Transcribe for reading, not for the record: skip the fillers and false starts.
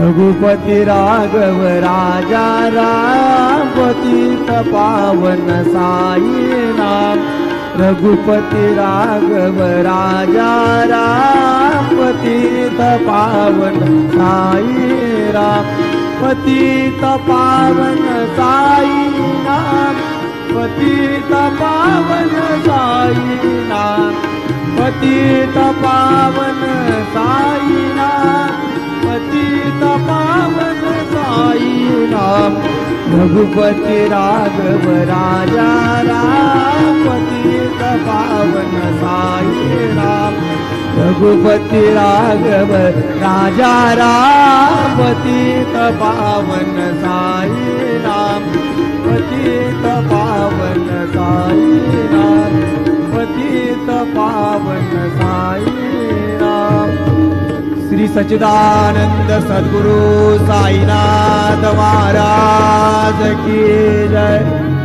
रघुपती राघव राजा राम पतित पावन साई नाम रघुपती राघव राजा राम पतित पावन साई राम पतित पावन साई नाम पतित पावन साई नाम पतित पावन साई नाम पतित पावन साई नाम रघुपती राघव राजा राम पतित पावन साई नाम रघुपती राघव राजा राम पतित पावन साई नाम पतित पावन साई नाम पतित पावन साई नाम। श्री सच्चिदानंद सद्गुरु साईनाथ महाराज की जय।